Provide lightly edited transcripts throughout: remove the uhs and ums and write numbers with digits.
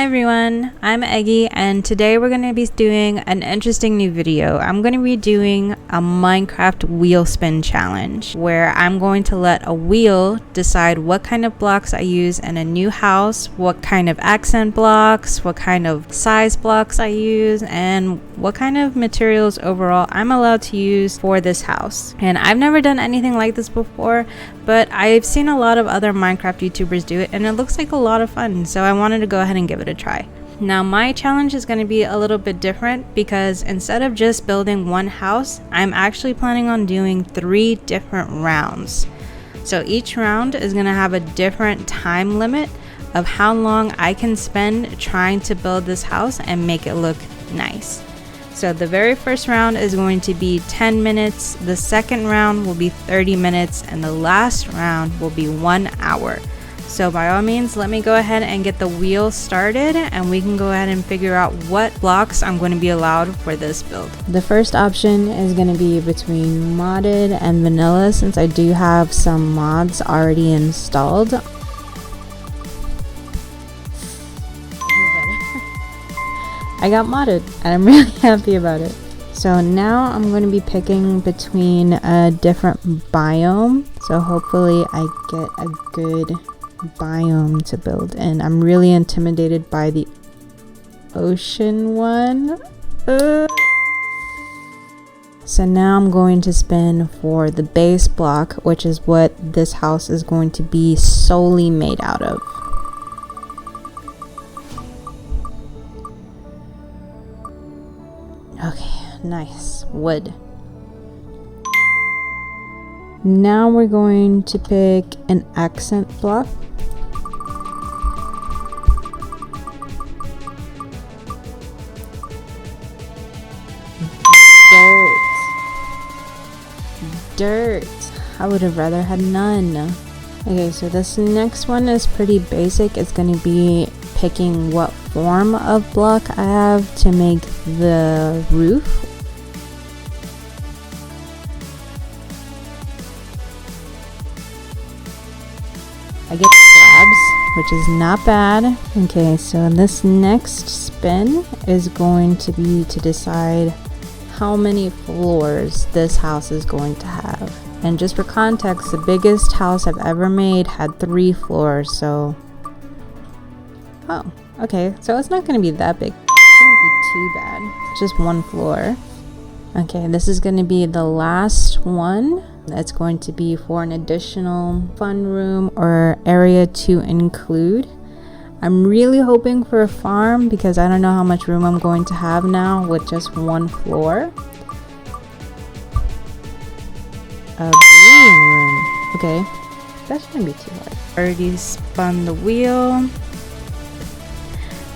everyone, I'm Eggy, and today we're going to be doing an interesting new video. I'm going to be doing a Minecraft wheel spin challenge where I'm going to let a wheel decide what kind of blocks I use in a new house, what kind of accent blocks, what kind of size blocks I use, and what kind of materials overall I'm allowed to use for this house. And I've never done anything like this before, but I've seen a lot of other Minecraft YouTubers do it and it looks like a lot of fun, so I wanted to go ahead and give it a try. Now my challenge is going to be a little bit different because instead of just building one house, I'm actually planning on doing 3 different rounds. So each round is going to have a different time limit of how long I can spend trying to build this house and make it look nice. So the very first round is going to be 10 minutes, the second round will be 30 minutes, and the last round will be 1 hour. So by all means, let me go ahead and get the wheel started and we can go ahead and figure out what blocks I'm going to be allowed for this build. The first option is going to be between modded and vanilla, since I do have some mods already installed. I got modded and I'm really happy about it. So now I'm going to be picking between a different biome. So hopefully I get a good biome to build in. I'm really intimidated by the ocean one. So now I'm going to spin for the base block, which is what this house is going to be solely made out of. Okay, nice. Wood. Now we're going to pick an accent block. Dirt. I would have rather had none. Okay, so this next one is pretty basic. It's going to be picking what form of block I have to make the roof. I get slabs, which is not bad. Okay, so this next spin is going to be to decide how many floors this house is going to have. And just for context, the biggest house I've ever made had 3 floors, so... Oh, okay, so it's not going to be that big. It shouldn't be too bad. It's just 1 floor. Okay, this is going to be the last one. That's going to be for an additional fun room or area to include. I'm really hoping for a farm because I don't know how much room I'm going to have now with just 1 floor. A breeding room. Okay, that shouldn't be too hard. Already spun the wheel.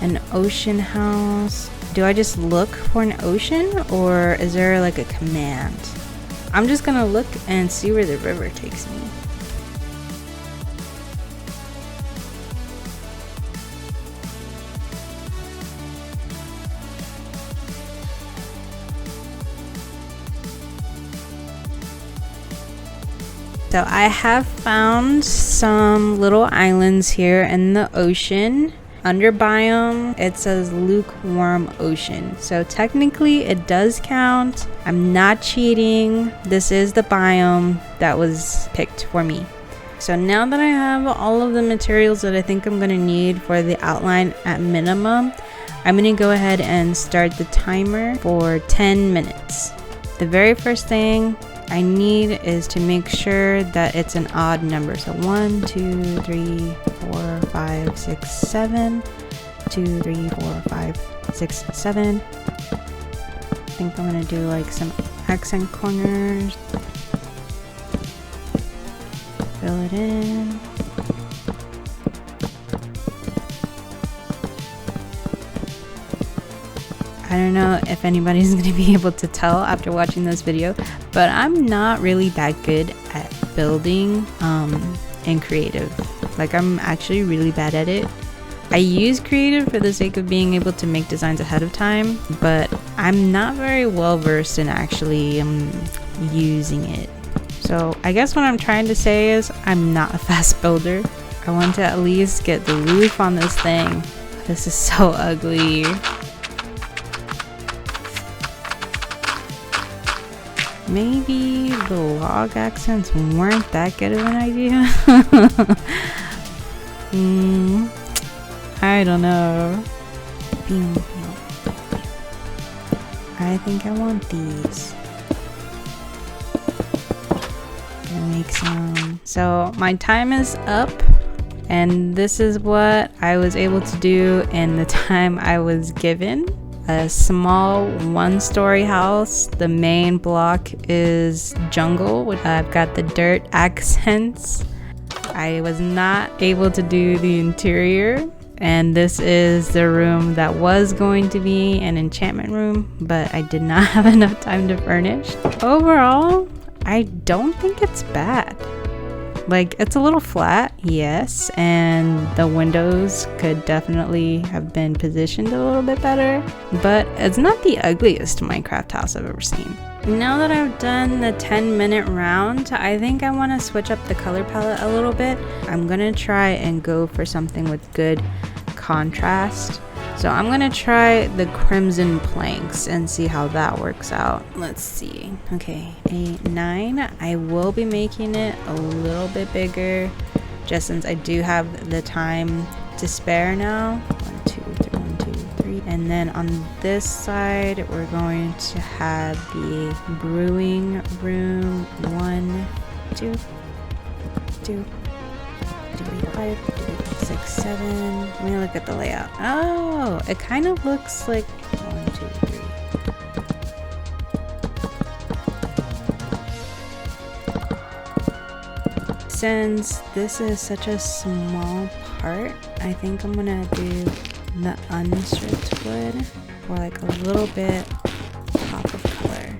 An ocean house. Do I just look for an ocean or is there like a command? I'm just gonna look and see where the river takes me. So I have found some little islands here in the ocean. Under biome, it says lukewarm ocean. So technically it does count. I'm not cheating. This is the biome that was picked for me. So now that I have all of the materials that I think I'm going to need for the outline at minimum, I'm going to go ahead and start the timer for 10 minutes. The very first thing I need is to make sure that it's an odd number. So 1, 2, 3, 4, 5, 6, 7. 2, 3, 4, 5, 6, 7. I think I'm gonna do like some accent corners. Fill it in. I don't know if anybody's going to be able to tell after watching this video, but I'm not really that good at building in creative. Like, I'm actually really bad at it. I use creative for the sake of being able to make designs ahead of time, but I'm not very well versed in actually using it. So I guess what I'm trying to say is I'm not a fast builder. I want to at least get the roof on this thing. This is so ugly. Maybe the log accents weren't that good of an idea. I don't know. I think I want these. Gonna make some. So my time is up, and this is what I was able to do in the time I was given. A small one-story house. The main block is jungle. I've got the dirt accents. I was not able to do the interior, and this is the room that was going to be an enchantment room, but I did not have enough time to furnish. Overall, I don't think it's bad. Like, it's a little flat, yes, and the windows could definitely have been positioned a little bit better, but it's not the ugliest Minecraft house I've ever seen. Now that I've done the 10-minute round, I think I want to switch up the color palette a little bit. I'm gonna try and go for something with good contrast. So I'm gonna try the crimson planks and see how that works out. Let's see. Okay, a 9. I will be making it a little bit bigger, just since I do have the time to spare now. 1, 2, 3, 1, 2, 3. And then on this side, we're going to have the brewing room. 1, 2, 2, 3, 5, 6, 7. Let me look at the layout. Oh, it kind of looks like 1, 2, 3. Since this is such a small part, I think I'm gonna do the unstripped wood for like a little bit pop of color.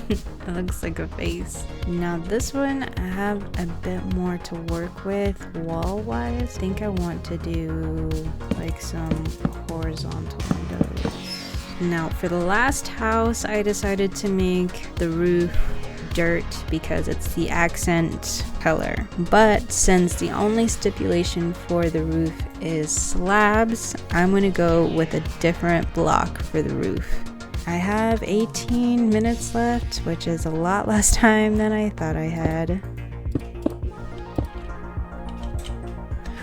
It looks like a face. Now this one, I have a bit more to work with wall wise. I think I want to do like some horizontal windows. Now for the last house, I decided to make the roof dirt because it's the accent color. But since the only stipulation for the roof is slabs, I'm gonna go with a different block for the roof. I have 18 minutes left, which is a lot less time than I thought I had.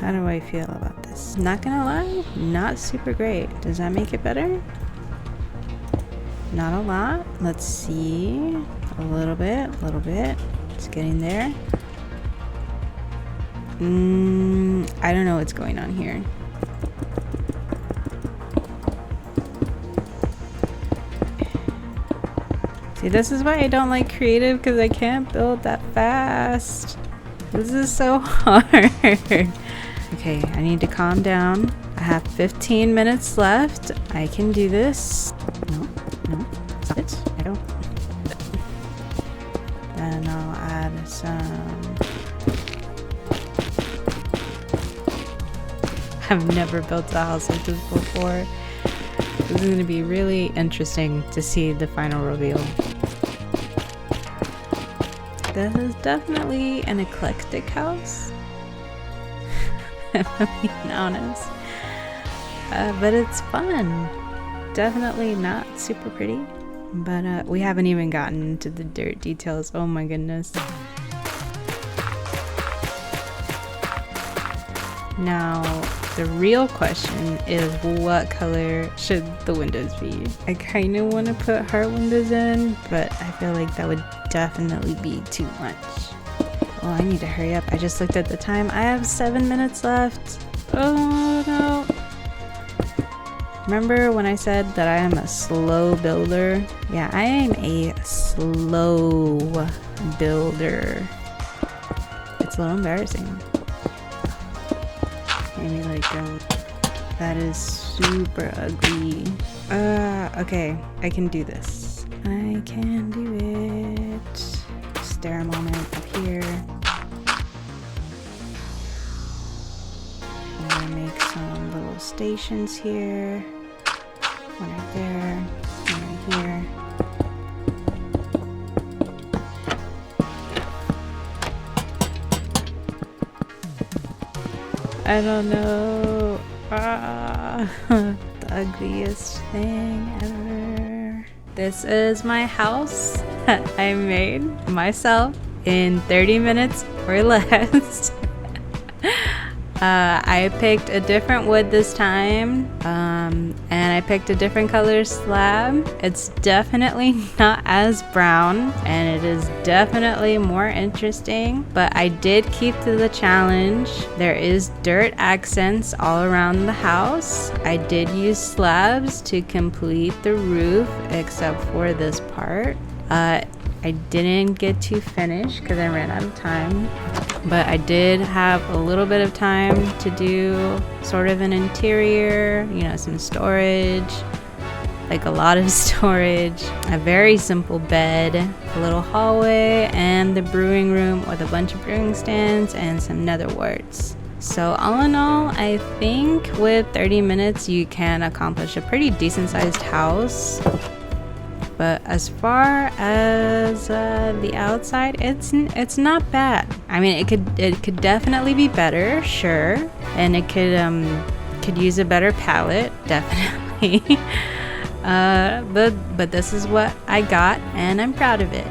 How do I feel about this? Not gonna lie, not super great. Does that make it better? Not a lot. Let's see. A little bit, a little bit. It's getting there. I don't know what's going on here. See, this is why I don't like creative, because I can't build that fast. This is so hard. Okay, I need to calm down. I have 15 minutes left. I can do this. No, stop it. I don't. Then I'll add some. I've never built a house like this before. This is going to be really interesting to see the final reveal. This is definitely an eclectic house, if I'm being honest. But it's fun. Definitely not super pretty, but we haven't even gotten into the dirt details. Oh my goodness. Now, the real question is, what color should the windows be? I kind of want to put heart windows in, but I feel like that would definitely be too much. Oh, I need to hurry up. I just looked at the time. I have 7 minutes left. Oh no. Remember when I said that I am a slow builder? Yeah, I am a slow builder. It's a little embarrassing. Maybe like, that is super ugly. Okay, I can do this. I can do it. Stare moment up here. I'm gonna make some little stations here. One right there, one right here. I don't know. The ugliest thing ever. This is my house that I made myself in 30 minutes or less. I picked a different wood this time, and I picked a different color slab. It's definitely not as brown, and it is definitely more interesting, but I did keep to the challenge. There is dirt accents all around the house. I did use slabs to complete the roof, except for this part. I didn't get to finish because I ran out of time, but I did have a little bit of time to do sort of an interior, you know, some storage, like a lot of storage, a very simple bed, a little hallway, and the brewing room with a bunch of brewing stands and some nether warts. So all in all, I think with 30 minutes you can accomplish a pretty decent sized house. But as far as the outside, it's not bad. I mean, it could definitely be better, sure, and it could use a better palette, definitely. But this is what I got, and I'm proud of it.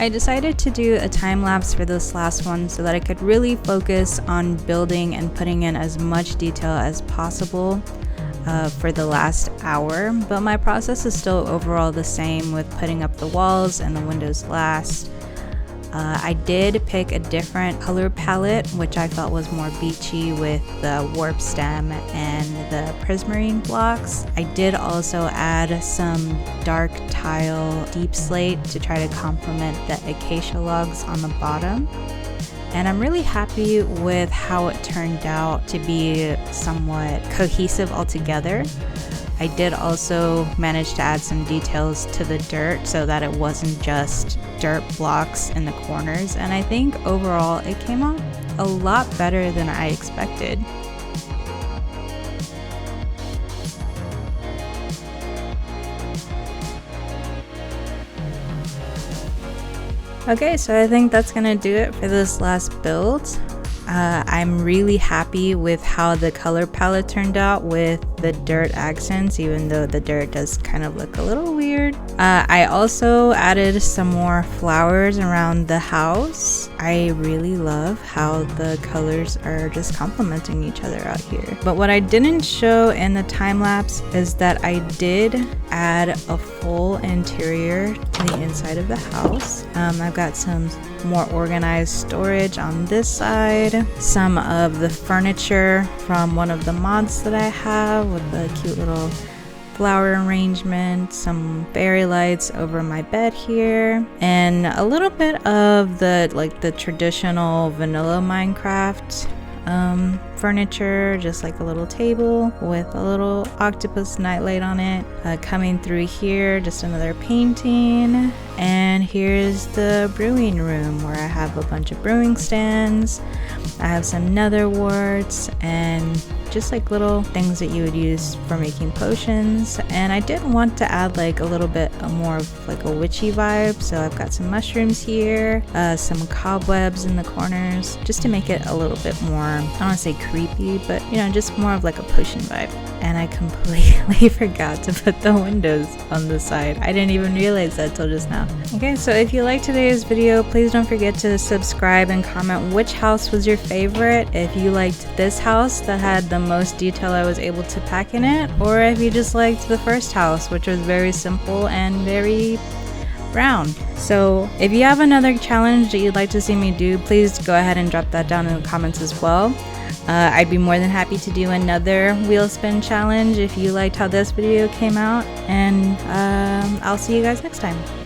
I decided to do a time lapse for this last one so that I could really focus on building and putting in as much detail as possible. For the last hour, but my process is still overall the same with putting up the walls and the windows last. I did pick a different color palette, which I felt was more beachy with the warp stem and the prismarine blocks. I did also add some dark tile deep slate to try to complement the acacia logs on the bottom. And I'm really happy with how it turned out to be somewhat cohesive altogether. I did also manage to add some details to the dirt so that it wasn't just dirt blocks in the corners, and I think overall it came out a lot better than I expected. Okay, so I think that's gonna do it for this last build. I'm really happy with how the color palette turned out with the dirt accents, even though the dirt does kind of look a little weird. I also added some more flowers around the house. I really love how the colors are just complementing each other out here. But what I didn't show in the time lapse is that I did add a full interior to the inside of the house. I've got some more organized storage on this side, some of the furniture from one of the mods that I have with the cute little flower arrangement, some fairy lights over my bed here, and a little bit of the traditional vanilla Minecraft furniture, just like a little table with a little octopus nightlight on it. Coming through here, just another painting, and here's the brewing room where I have a bunch of brewing stands. I have some nether warts and just like little things that you would use for making potions. And I did want to add like a little bit more of like a witchy vibe, so I've got some mushrooms here, some cobwebs in the corners, just to make it a little bit more, I don't want to say creepy, but you know, just more of like a potion vibe. And I completely forgot to put the windows on the side. I didn't even realize that till just now. Okay, so if you liked today's video, please don't forget to subscribe and comment which house was your favorite. If you liked this house that had the most detail I was able to pack in it, or if you just liked the first house, which was very simple and very brown. So if you have another challenge that you'd like to see me do, please go ahead and drop that down in the comments as well. I'd be more than happy to do another wheel spin challenge if you liked how this video came out, and I'll see you guys next time.